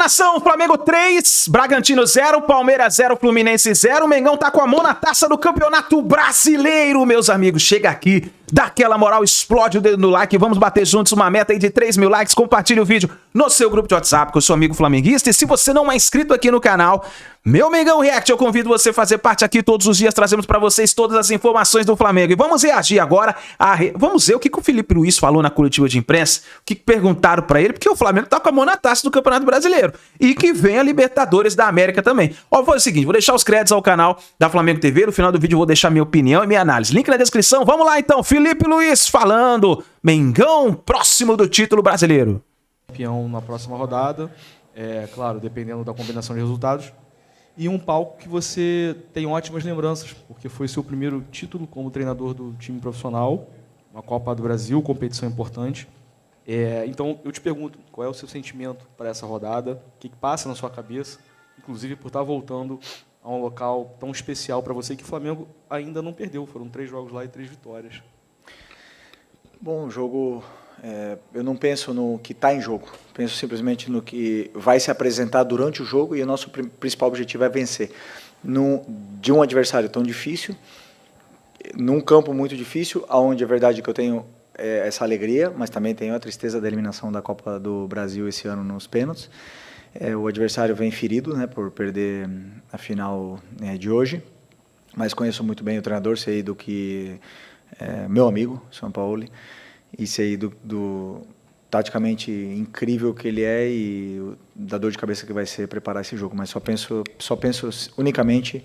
nação, Flamengo 3, Bragantino 0, Palmeiras 0, Fluminense 0, Mengão tá com a mão na taça do Campeonato Brasileiro, meus amigos, chega aqui, dá aquela moral, explode o dedo no like, vamos bater juntos uma meta aí de 3 mil likes, compartilhe o vídeo no seu grupo de WhatsApp com o seu amigo flamenguista, e se você não é inscrito aqui no canal, meu Mengão React, eu convido você a fazer parte aqui todos os dias, trazemos pra vocês todas as informações do Flamengo, e vamos reagir agora, vamos ver o que o Felipe Luiz falou na coletiva de imprensa, o que perguntaram pra ele, porque o Flamengo tá com a mão na taça do Campeonato Brasileiro, e que vem a Libertadores da América também. Ó, vou fazer o seguinte, vou deixar os créditos ao canal da Flamengo TV, no final do vídeo eu vou deixar minha opinião e minha análise, link na descrição, vamos lá então, Felipe Luiz falando, Mengão próximo do título brasileiro. Campeão na próxima rodada, claro, dependendo da combinação de resultados, e um palco que você tem ótimas lembranças, porque foi seu primeiro título como treinador do time profissional, uma Copa do Brasil, competição importante. Então, eu te pergunto, qual é o seu sentimento para essa rodada? O que passa na sua cabeça, inclusive por estar voltando a um local tão especial para você, que o Flamengo ainda não perdeu, foram 3 jogos lá e 3 vitórias. Bom, o jogo, eu não penso no que está em jogo, penso simplesmente no que vai se apresentar durante o jogo, e o nosso principal objetivo é vencer. De um adversário tão difícil, num campo muito difícil, onde é verdade que eu tenho essa alegria, mas também tenho a tristeza da eliminação da Copa do Brasil esse ano nos pênaltis. O adversário vem ferido, né, por perder a final de hoje, mas conheço muito bem o treinador, sei do que meu amigo, São Paulo, e sei do taticamente incrível que ele é e da dor de cabeça que vai ser preparar esse jogo, mas só penso unicamente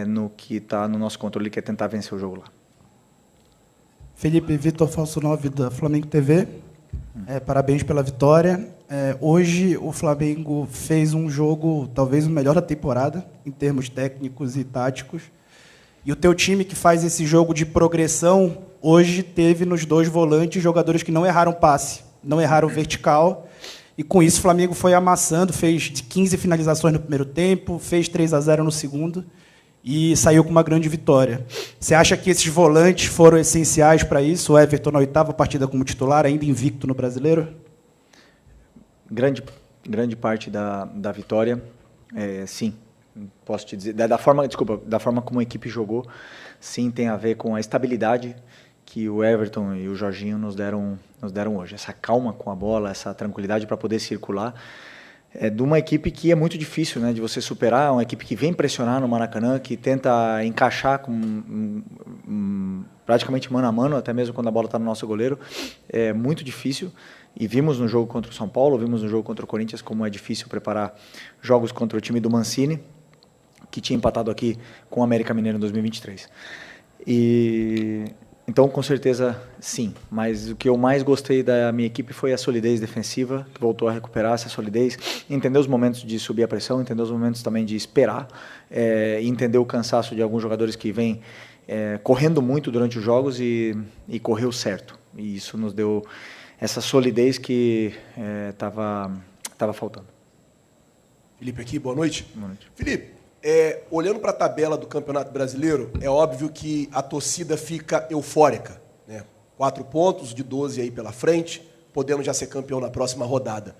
no que está no nosso controle, que é tentar vencer o jogo lá. Felipe, Vitor Falso 9 da Flamengo TV, parabéns pela vitória. Hoje o Flamengo fez um jogo, talvez o melhor da temporada, em termos técnicos e táticos. E o teu time, que faz esse jogo de progressão, hoje teve nos 2 volantes jogadores que não erraram passe, não erraram vertical. E com isso o Flamengo foi amassando, fez 15 finalizações no primeiro tempo, fez 3-0 no segundo e saiu com uma grande vitória. Você acha que esses volantes foram essenciais para isso? O Everton na 8ª partida como titular, ainda invicto no Brasileiro? Grande parte da vitória, sim. Posso te dizer, da forma como a equipe jogou, sim, tem a ver com a estabilidade que o Everton e o Jorginho nos deram hoje. Essa calma com a bola, essa tranquilidade para poder circular, de uma equipe que é muito difícil, né, de você superar, uma equipe que vem pressionar no Maracanã, que tenta encaixar praticamente mano a mano, até mesmo quando a bola está no nosso goleiro, é muito difícil. E vimos no jogo contra o São Paulo, vimos no jogo contra o Corinthians como é difícil preparar jogos contra o time do Mancini, que tinha empatado aqui com o América Mineiro em 2023. Então, com certeza, sim. Mas o que eu mais gostei da minha equipe foi a solidez defensiva, que voltou a recuperar essa solidez, entender os momentos de subir a pressão, entender os momentos também de esperar, entender o cansaço de alguns jogadores que vêm correndo muito durante os jogos e correu certo. E isso nos deu essa solidez que estava faltando. Felipe aqui, boa noite. Boa noite. Felipe, olhando para a tabela do Campeonato Brasileiro, é óbvio que a torcida fica eufórica, né? 4 pontos de 12 aí pela frente, podemos já ser campeão na próxima rodada.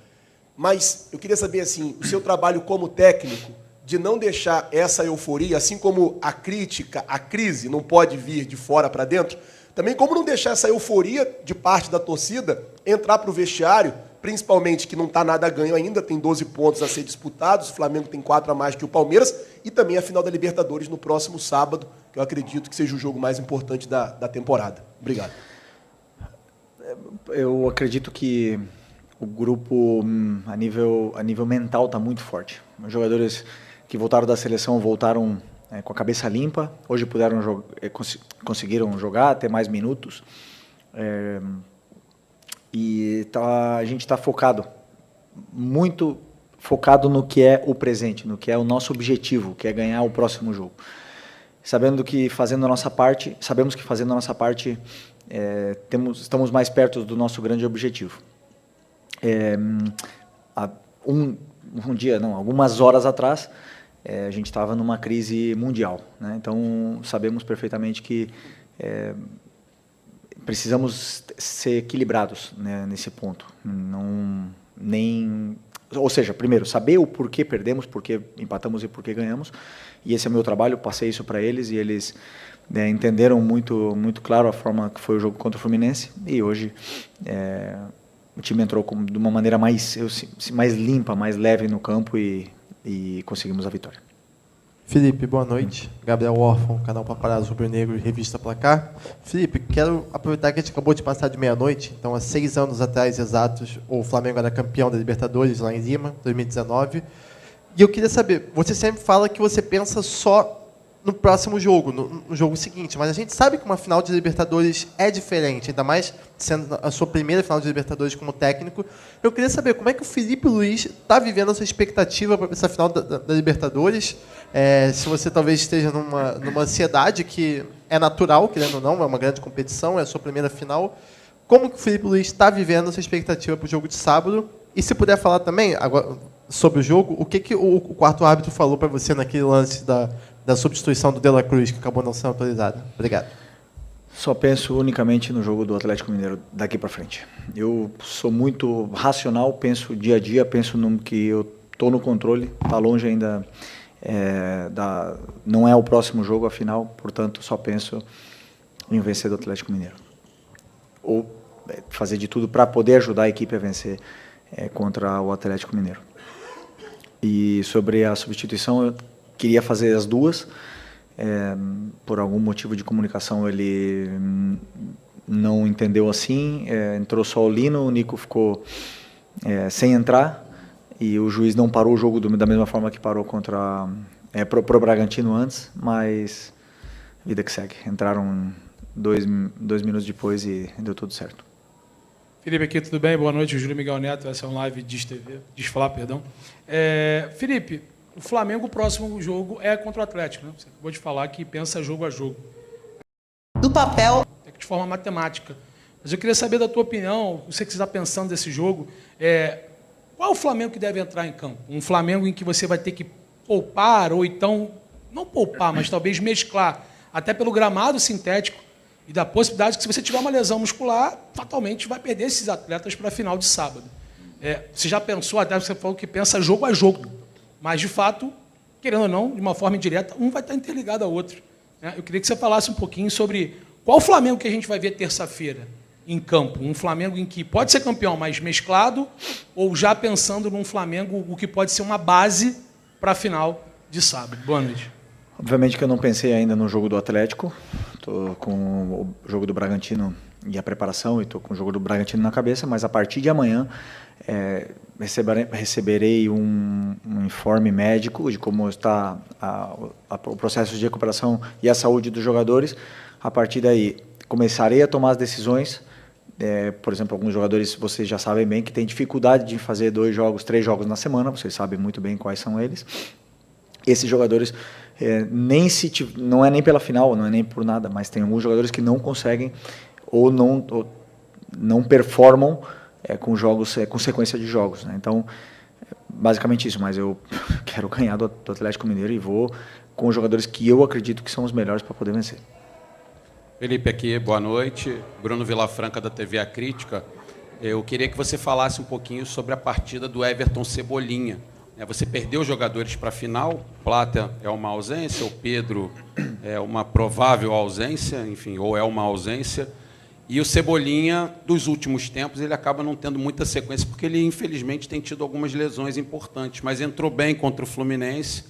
Mas eu queria saber, assim, o seu trabalho como técnico, de não deixar essa euforia, assim como a crítica, a crise não pode vir de fora para dentro, também como não deixar essa euforia de parte da torcida entrar para o vestiário, principalmente que não está nada ganho ainda, tem 12 pontos a ser disputados, o Flamengo tem 4 a mais que o Palmeiras, e também a final da Libertadores no próximo sábado, que eu acredito que seja o jogo mais importante da temporada. Obrigado. Eu acredito que o grupo, a nível mental, está muito forte. Os jogadores que voltaram da seleção voltaram com a cabeça limpa, hoje conseguiram jogar, ter mais minutos. E a gente está muito focado no que é o presente, no que é o nosso objetivo, que é ganhar o próximo jogo. Sabemos que fazendo a nossa parte, estamos mais perto do nosso grande objetivo. Algumas horas atrás, a gente estava numa crise mundial, né? Então sabemos perfeitamente que precisamos ser equilibrados, né, nesse ponto. Nem Ou seja, primeiro, saber o porquê perdemos, porquê empatamos e porquê ganhamos. E esse é o meu trabalho, passei isso para eles e eles entenderam muito claro a forma que foi o jogo contra o Fluminense. E hoje o time entrou de uma maneira mais limpa, mais leve no campo e conseguimos a vitória. Felipe, boa noite. Gabriel Órfão, canal Paparazzo Rubro-Negro e Revista Placar. Felipe, quero aproveitar que a gente acabou de passar de meia-noite, então há 6 anos atrás exatos, o Flamengo era campeão da Libertadores lá em Lima, 2019. E eu queria saber, você sempre fala que você pensa só no próximo jogo, no jogo seguinte, mas a gente sabe que uma final de Libertadores é diferente, ainda mais sendo a sua primeira final de Libertadores como técnico. Eu queria saber como é que o Felipe Luiz está vivendo essa expectativa para essa final da Libertadores, se você talvez esteja numa ansiedade que é natural, querendo ou não, é uma grande competição, é a sua primeira final. Como que o Felipe Luiz está vivendo essa expectativa para o jogo de sábado? E se puder falar também agora, sobre o jogo, o que o quarto árbitro falou para você naquele lance da substituição do De La Cruz, que acabou não sendo autorizada? Obrigado. Só penso unicamente no jogo do Atlético Mineiro daqui para frente. Eu sou muito racional, penso dia a dia, penso no que eu estou no controle, está longe ainda, não é o próximo jogo, afinal, portanto, só penso em vencer do Atlético Mineiro. Ou fazer de tudo para poder ajudar a equipe a vencer contra o Atlético Mineiro. E sobre a substituição, eu queria fazer as duas. Por algum motivo de comunicação ele não entendeu assim, entrou só o Lino, o Nico ficou sem entrar e o juiz não parou o jogo da mesma forma que parou contra pro Bragantino antes, mas vida que segue. Entraram dois minutos depois e deu tudo certo. Felipe, aqui, tudo bem? Boa noite, Júlio Miguel Neto, essa é um live Desfalar, perdão. Felipe, o Flamengo, o próximo jogo é contra o Atlético, né? Você acabou de falar que pensa jogo a jogo. Do papel. De forma matemática. Mas eu queria saber da tua opinião, você que está pensando desse jogo, qual é o Flamengo que deve entrar em campo? Um Flamengo em que você vai ter que poupar, ou então, não poupar, mas talvez mesclar, até pelo gramado sintético, e da possibilidade que, se você tiver uma lesão muscular, fatalmente vai perder esses atletas para a final de sábado. Você já pensou, até você falou que pensa jogo a jogo, mas, de fato, querendo ou não, de uma forma indireta, um vai estar interligado ao outro. Eu queria que você falasse um pouquinho sobre qual o Flamengo que a gente vai ver terça-feira em campo. Um Flamengo em que pode ser campeão, mas mesclado, ou já pensando num Flamengo o que pode ser uma base para a final de sábado. Boa noite. Obviamente que eu não pensei ainda no jogo do Atlético. Estou com o jogo do Bragantino e a preparação, e estou com o jogo do Bragantino na cabeça, mas a partir de amanhã receberei um informe médico de como está o processo de recuperação e a saúde dos jogadores. A partir daí, começarei a tomar as decisões. Por exemplo, alguns jogadores, vocês já sabem bem, que têm dificuldade de fazer 2 jogos, 3 jogos na semana, vocês sabem muito bem quais são eles. Esses jogadores, não é nem pela final, não é nem por nada, mas tem alguns jogadores que não conseguem ou não performam com sequência de jogos, né? Então, basicamente isso, mas eu quero ganhar do Atlético Mineiro e vou com os jogadores que eu acredito que são os melhores para poder vencer. Felipe aqui, boa noite. Bruno Vilafranca, da TV A Crítica. Eu queria que você falasse um pouquinho sobre a partida do Everton Cebolinha. Você perdeu jogadores para a final, Plata é uma ausência, o Pedro é uma provável ausência, enfim, ou é uma ausência. E o Cebolinha, dos últimos tempos, ele acaba não tendo muita sequência, porque ele, infelizmente, tem tido algumas lesões importantes, mas entrou bem contra o Fluminense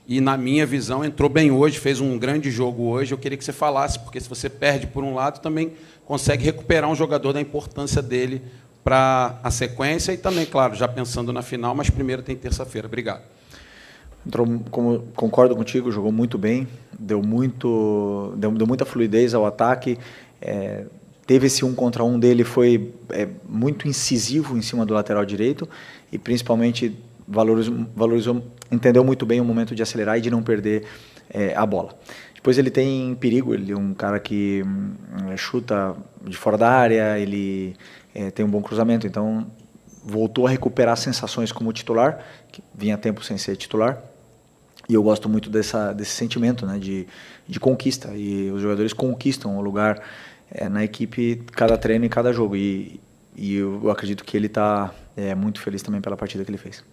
e, na minha visão, entrou bem hoje, fez um grande jogo hoje. Eu queria que você falasse, porque se você perde por um lado, também consegue recuperar um jogador da importância dele para a sequência e também, claro, já pensando na final, mas primeiro tem terça-feira. Obrigado. Concordo contigo, jogou muito bem, deu muita fluidez ao ataque, teve esse 1 contra 1 dele, foi muito incisivo em cima do lateral direito e principalmente valorizou, entendeu muito bem o momento de acelerar e de não perder a bola. Depois ele tem perigo, ele é um cara que chuta de fora da área, ele tem um bom cruzamento, então voltou a recuperar sensações como titular, que vinha tempo sem ser titular, e eu gosto muito desse sentimento, né, de conquista, e os jogadores conquistam o lugar na equipe, cada treino e cada jogo, e eu acredito que ele está muito feliz também pela partida que ele fez.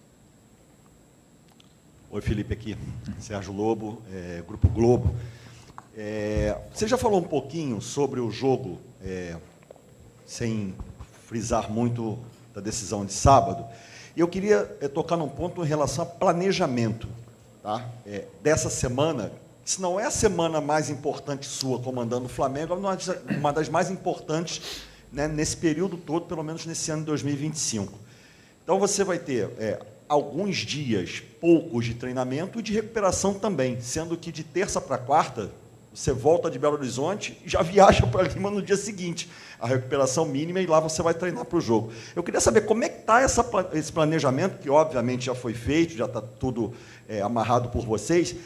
Oi, Felipe, aqui. Sérgio Lobo, Grupo Globo. Você já falou um pouquinho sobre o jogo, sem frisar muito da decisão de sábado. E eu queria tocar num ponto em relação a planejamento, tá? Dessa semana. Se não é a semana mais importante sua comandando o Flamengo, é uma das mais importantes, né, nesse período todo, pelo menos nesse ano de 2025. Então você vai ter alguns dias, poucos de treinamento e de recuperação também, sendo que de terça para quarta, você volta de Belo Horizonte e já viaja para Lima no dia seguinte. A recuperação mínima e lá você vai treinar para o jogo. Eu queria saber como é que está esse planejamento, que obviamente já foi feito, já está tudo amarrado por vocês.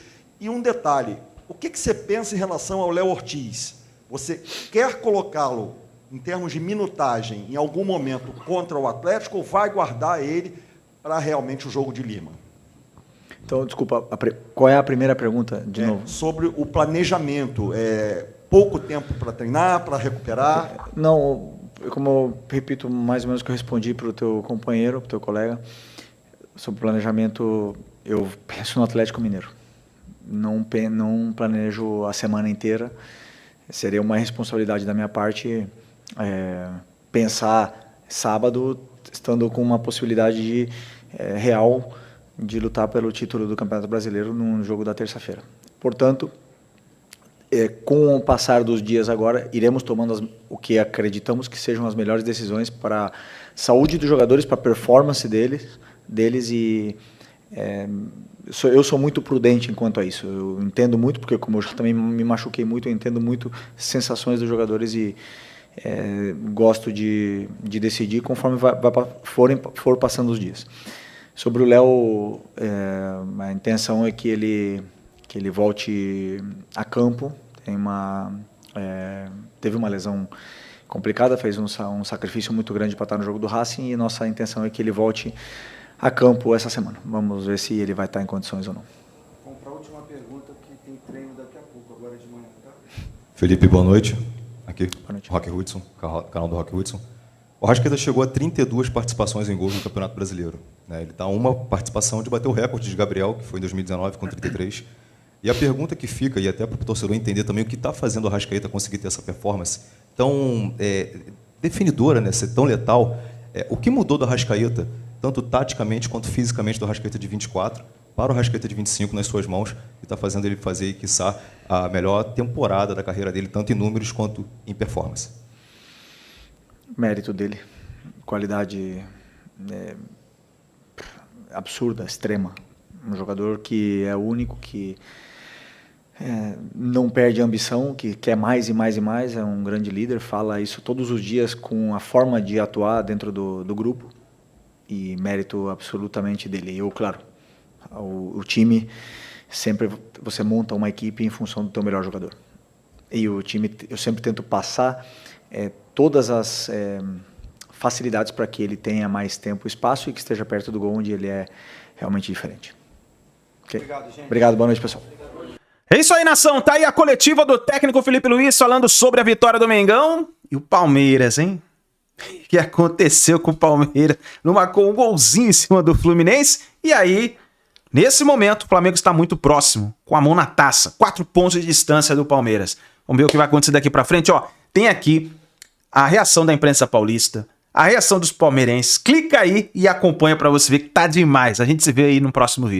E um detalhe, o que você pensa em relação ao Léo Ortiz? Você quer colocá-lo, em termos de minutagem, em algum momento contra o Atlético, ou vai guardar ele para realmente o jogo de Lima? Então, desculpa, qual é a primeira pergunta, de novo? Sobre o planejamento. Pouco tempo para treinar, para recuperar? Não, como eu repito mais ou menos o que eu respondi para o teu companheiro, para o teu colega, sobre o planejamento, eu penso no Atlético Mineiro. Não planejo a semana inteira. Seria uma responsabilidade da minha parte pensar sábado, estando com uma possibilidade real de lutar pelo título do Campeonato Brasileiro num jogo da terça-feira. Portanto, com o passar dos dias agora, iremos tomando o que acreditamos que sejam as melhores decisões para a saúde dos jogadores, para a performance deles e eu sou muito prudente enquanto a isso. Eu entendo muito, porque como eu já também me machuquei muito, eu entendo muito sensações dos jogadores e gosto de decidir conforme for passando os dias. Sobre o Léo, a intenção é que ele volte a campo. Teve uma lesão complicada, fez um sacrifício muito grande para estar no jogo do Racing e nossa intenção é que ele volte a campo essa semana. Vamos ver se ele vai estar em condições ou não. Vamos para a última pergunta, que tem treino daqui a pouco, agora de manhã, tá? Felipe, boa noite. Aqui, boa noite. Roque Hudson, canal do Roque Hudson. O Arrascaeta chegou a 32 participações em gols no Campeonato Brasileiro. Ele está a uma participação de bater o recorde de Gabriel, que foi em 2019, com 33. E a pergunta que fica, e até para o torcedor entender também o que está fazendo o Arrascaeta conseguir ter essa performance tão definidora, né, ser tão letal, o que mudou do Arrascaeta, tanto taticamente quanto fisicamente, do Arrascaeta de 24 para o Arrascaeta de 25 nas suas mãos, e está fazendo ele fazer, quiçá, a melhor temporada da carreira dele, tanto em números quanto em performance? Mérito dele, qualidade absurda, extrema. Um jogador que é único, que não perde a ambição, que quer mais e mais e mais, é um grande líder, fala isso todos os dias com a forma de atuar dentro do grupo, e mérito absolutamente dele. Eu, claro, o time, sempre você monta uma equipe em função do teu melhor jogador. E o time, eu sempre tento passar todas as facilidades para que ele tenha mais tempo e espaço e que esteja perto do gol, onde ele é realmente diferente. Okay? Obrigado, gente. Obrigado, boa noite, pessoal. É isso aí, nação. Tá aí a coletiva do técnico Felipe Luiz falando sobre a vitória do Mengão e o Palmeiras, hein? O que aconteceu com o Palmeiras? Não marcou um golzinho em cima do Fluminense. E aí, nesse momento, o Flamengo está muito próximo, com a mão na taça. 4 pontos de distância do Palmeiras. Vamos ver o que vai acontecer daqui pra frente. Ó, tem aqui a reação da imprensa paulista, a reação dos palmeirenses. Clica aí e acompanha pra você ver que tá demais. A gente se vê aí no próximo vídeo.